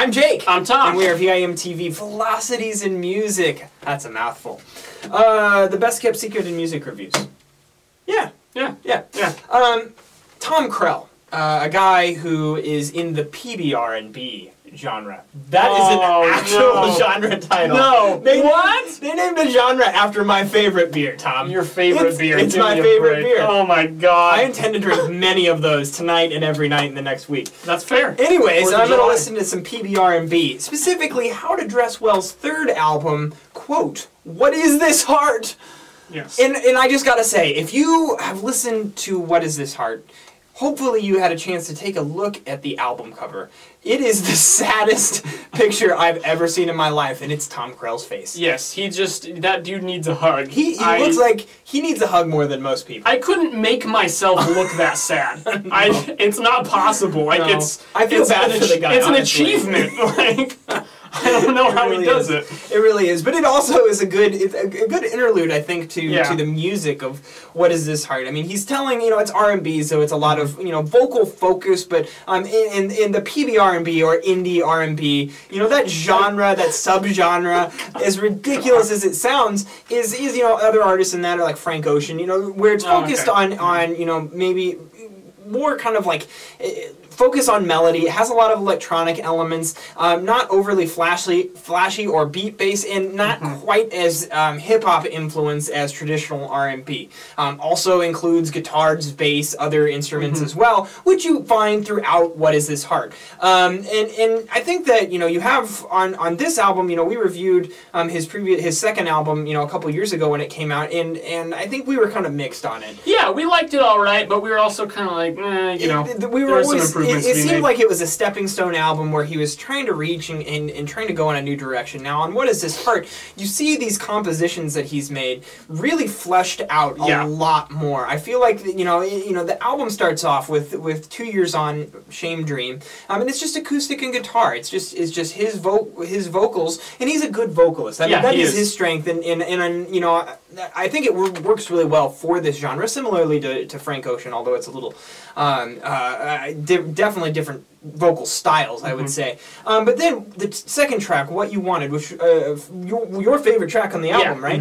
I'm Jake. I'm Tom. And we are VIMTV Velocities in Music. That's a mouthful. The best kept secret in music reviews. Yeah. Tom Krell, a guy who is in the pbr&b genre. That is an actual genre title. No. What? They named a genre after my favorite beer, Tom. Your favorite beer. It's my favorite beer. Oh my god. I intend to drink many of those tonight and every night in the next week. That's fair. Anyways, I'm going to listen to some pbr&b. Specifically, How to Dress Well's third album, quote, "What is this heart?" Yes. And I just gotta say, if you have listened to What Is This Heart, hopefully you had a chance to take a look at the album cover. It is the saddest picture I've ever seen in my life, and it's Tom Krell's face. Yes, that dude needs a hug. He looks like he needs a hug more than most people. I couldn't make myself look that sad. It's not possible. Like I feel bad for the guy. It's honestly. an achievement. Like I don't know how he does it. It really is, but it also is a good interlude, I think, to the music of What Is This Heart. I mean, he's telling, it's R&B, so it's a lot of vocal focus, but in the pbr&b or indie R&B, that genre, that subgenre, as ridiculous as it sounds, is other artists in that are like Frank Ocean, where it's focused on maybe more kind of like focus on melody. It has a lot of electronic elements, not overly flashy or beat-based, and not quite as hip-hop influenced as traditional R&B. Also includes guitars, bass, other instruments as well, which you find throughout What Is This Heart. And I think that you have on this album, we reviewed his second album, a couple years ago when it came out, and I think we were kind of mixed on it. Yeah, we liked it all right, but we were also kind of like, we were always. Some improvements it seemed like it was a stepping stone album where he was trying to reach and trying to go in a new direction. Now, on What Is This Heart, you see these compositions that he's made really fleshed out a lot more. I feel like the album starts off with 2 Years On, Shame Dream, and it's just acoustic and guitar. It's just his vocals, and he's a good vocalist. I mean, that is his strength, and I think it works really well for this genre, similarly to Frank Ocean, although it's a little definitely different vocal styles, I would say. But then the second track, What You Wanted, which your favorite track on the album, right?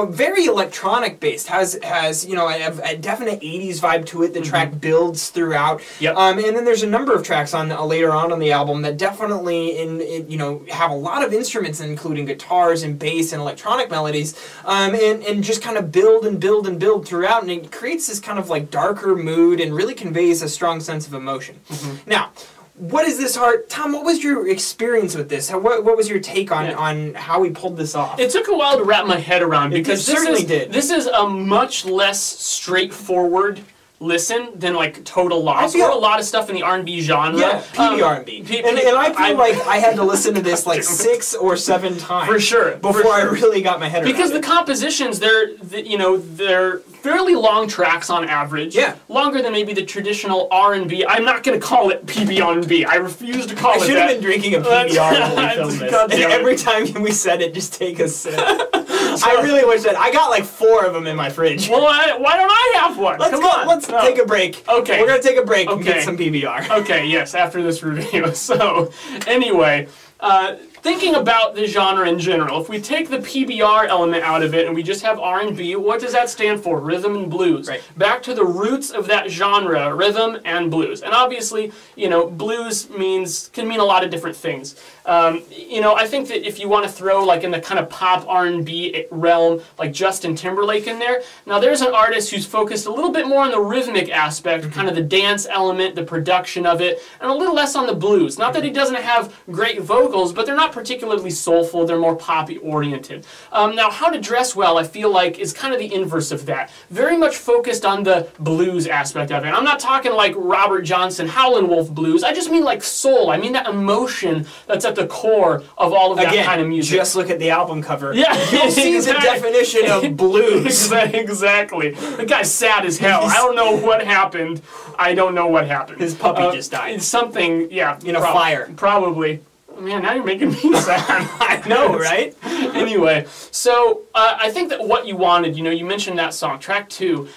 Very electronic based, has a definite 80s vibe to it. The track builds throughout. And then there's a number of tracks later on the album that definitely have a lot of instruments, including guitars and bass and electronic melodies, and just kind of build and build and build throughout, and it creates this kind of like darker mood and really conveys a strong sense of emotion. Now, What Is This Heart? Tom, what was your experience with this? What was your take on how we pulled this off? It took a while to wrap my head around because this is a much less straightforward listen than like Total Loss or a lot of stuff in the R&B genre. Yeah, pbr&b. And I feel like I had to listen to this like 6 or 7 times. For sure. Before I really got my head around it. Because the compositions, they're fairly long tracks on average. Yeah. Longer than maybe the traditional R&B. I'm not going to call it pbr&b. I refuse to call it that. I should have been drinking a PBR when we filmed this. And every time we said it, just take a sip. I really wish that. I got like 4 of them in my fridge. Well, why don't I have one? Come on. Let's take a break. Okay. We're going to take a break and get some PBR. Okay, yes, after this review. So, anyway, thinking about the genre in general, if we take the PBR element out of it and we just have R&B, what does that stand for? Rhythm and blues. Right. Back to the roots of that genre, rhythm and blues. And obviously, blues can mean a lot of different things. I think that if you want to throw like in the kind of pop R&B realm, like Justin Timberlake in there, now there's an artist who's focused a little bit more on the rhythmic aspect, kind of the dance element, the production of it, and a little less on the blues. Not that he doesn't have great vocals, but they're not particularly soulful, they're more poppy oriented. Now, How to Dress Well, I feel like, is kind of the inverse of that. Very much focused on the blues aspect of it. I'm not talking like Robert Johnson, Howlin' Wolf blues, I just mean like soul. I mean that emotion that's at the core of all of that kind of music. Just look at the album cover. Yeah, you'll see the definition of blues. Exactly. The guy's sad as hell. I don't know what happened. I don't know what happened. His puppy just died. Something, yeah. Fire. Probably. Man, now you're making me sad. I know, right? Anyway, so I think that what you wanted, you mentioned that song, track 2,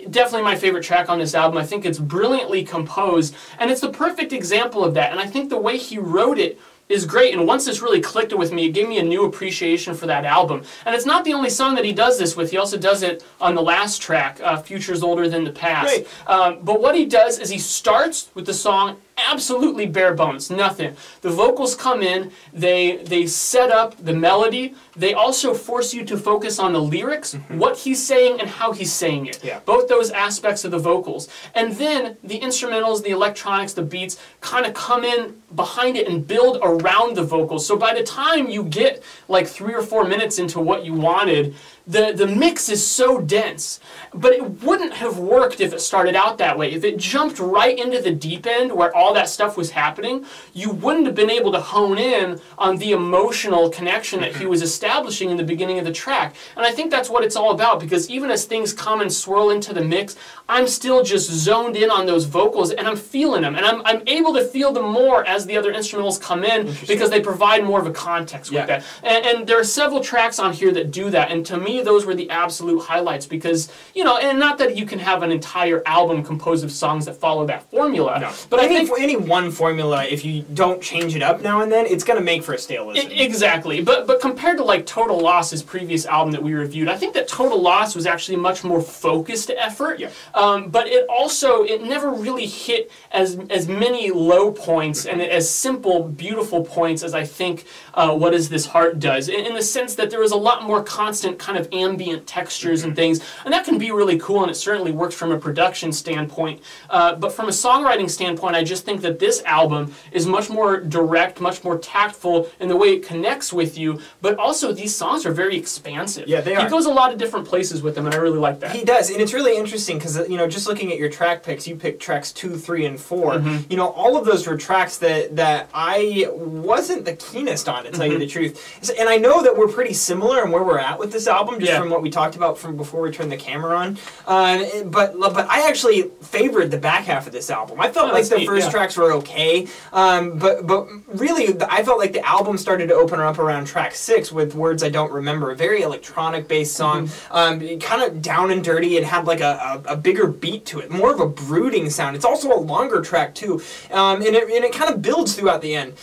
definitely my favorite track on this album. I think it's brilliantly composed, and it's the perfect example of that. And I think the way he wrote it is great, and once this really clicked with me, it gave me a new appreciation for that album. And it's not the only song that he does this with. He also does it on the last track, Future's Older Than the Past. But what he does is he starts with the song absolutely bare bones, nothing. The vocals come in, they set up the melody, they also force you to focus on the lyrics, what he's saying and how he's saying it. Both those aspects of the vocals. And then the instrumentals, the electronics, the beats kind of come in behind it and build around the vocals. So by the time you get like 3 or 4 minutes into what you wanted, the mix is so dense, but it wouldn't have worked if it started out that way. If it jumped right into the deep end where all that stuff was happening, you wouldn't have been able to hone in on the emotional connection that he was establishing in the beginning of the track. And I think that's what it's all about, because even as things come and swirl into the mix, I'm still just zoned in on those vocals and I'm feeling them. And I'm able to feel them more as the other instrumentals come in because they provide more of a context with that. And there are several tracks on here that do that. And to me, those were the absolute highlights because, and not that you can have an entire album composed of songs that follow that formula. No. But I think any one formula, if you don't change it up now and then, it's going to make for a stale listen. Exactly. But compared to like Total Loss, his previous album that we reviewed, I think that Total Loss was actually a much more focused effort. But it never really hit as many low points and as simple, beautiful points as I think What Is This Heart does, in the sense that there was a lot more constant kind of ambient textures and things, and that can be really cool, and it certainly works from a production standpoint. But from a songwriting standpoint, I just think that this album is much more direct, much more tactful in the way it connects with you, but also these songs are very expansive. Yeah, they are. He goes a lot of different places with them, and I really like that. He does, and it's really interesting because, just looking at your track picks, you picked tracks 2, 3, and 4. All of those were tracks that I wasn't the keenest on, to tell you the truth. And I know that we're pretty similar in where we're at with this album, just from what we talked about from before we turned the camera on. But I actually favored the back half of this album. I felt like the first tracks were okay, but really I felt like the album started to open up around track 6 with Words I Don't Remember, a very electronic-based song, kind of down and dirty. It had like a bigger beat to it, more of a brooding sound. It's also a longer track too, and it kind of builds throughout the end.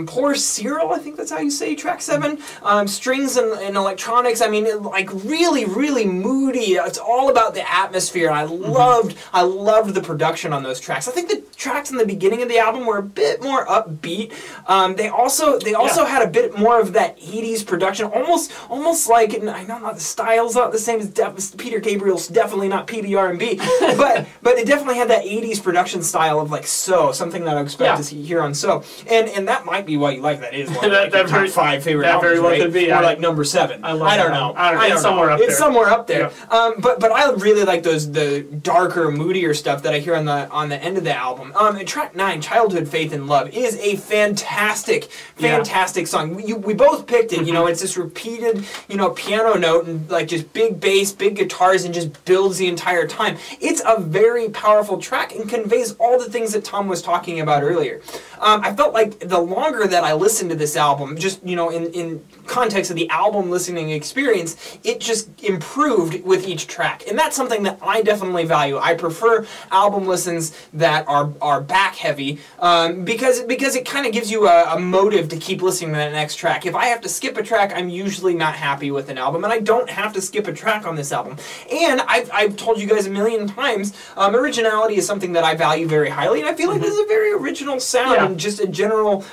Poor Cyril, I think that's how you say track 7. Strings and electronics. I mean, like really, really moody. It's all about the atmosphere. I loved the production on those tracks. I think the tracks in the beginning of the album were a bit more upbeat. They also had a bit more of that 80s production, almost like, and I know not the style's not the same as Peter Gabriel's, definitely not pbr&b, but it definitely had that 80s production style of like something that I expect to see here on and that might be why you like that. Is one of your top 5 favorite albums, very well could be, or like number 7. I don't know. It's somewhere up there. It's somewhere up there. But I really like the darker, moodier stuff that I hear on the end of the album. Track 9, Childhood, Faith and Love, is a fantastic song. We both picked it. It's this repeated piano note and like just big bass, big guitars, and just builds the entire time. It's a very powerful track and conveys all the things that Tom was talking about earlier. I felt like the longer that I listened to this album, just in context of the album listening experience, it just improved with each track, and that's something that I definitely value. I prefer album listens that are back heavy because it kind of gives you a motive to keep listening to that next track. If I have to skip a track, I'm usually not happy with an album, and I don't have to skip a track on this album. And I've told you guys a million times, originality is something that I value very highly, and I feel like this is a very original sound and just a general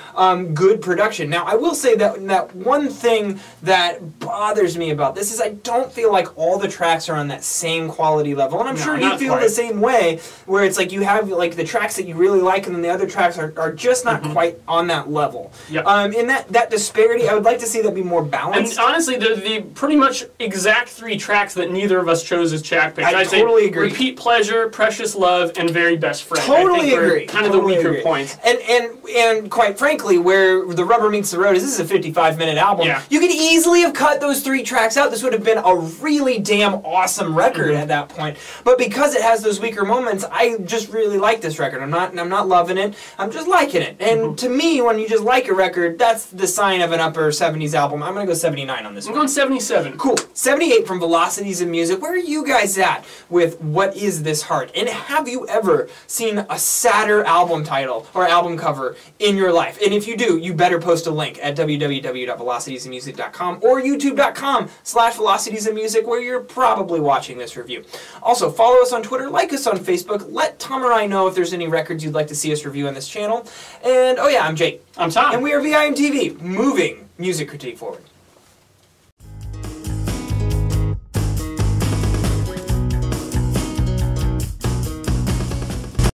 good production. Now, I will say that one thing that bothers me about this is I don't feel like all the tracks are on that same quality level, and I'm sure you feel the same way, where it's like you have like the tracks that you really like, and then the other tracks are just not quite on that level. In that disparity, I would like to see that be more balanced. And honestly, the pretty much exact 3 tracks that neither of us chose as track picks. I totally agree. Repeat Pleasure, Precious Love, and Very Best Friend. Totally agree. Kind of the weaker points. And quite frankly, where the rubber meets the road is this is a 55-minute album. Yeah. You could easily have cut those 3 tracks out. This would have been a really damn awesome record at that point. But because it has those weaker moments, I just really like this record. I'm not loving it. I'm just liking it. And to me, when you just like a record, that's the sign of an upper 70s album. I'm going to go 79 on this one. I'm going 77. Cool. 78 from Velocities in Music. Where are you guys at with What Is This Heart? And have you ever seen a sadder album title or album cover in your life? And if you do, you better post a link at www.velocitiesandmusic.com or youtube.com/velocitiesandmusic, where you're probably watching this review. Also, follow us on Twitter, like us on Facebook, let Tom or I know if there's any records you'd like to see us review on this channel. And, oh yeah, I'm Jake. I'm Tom. And we are VIMTV, moving music critique forward.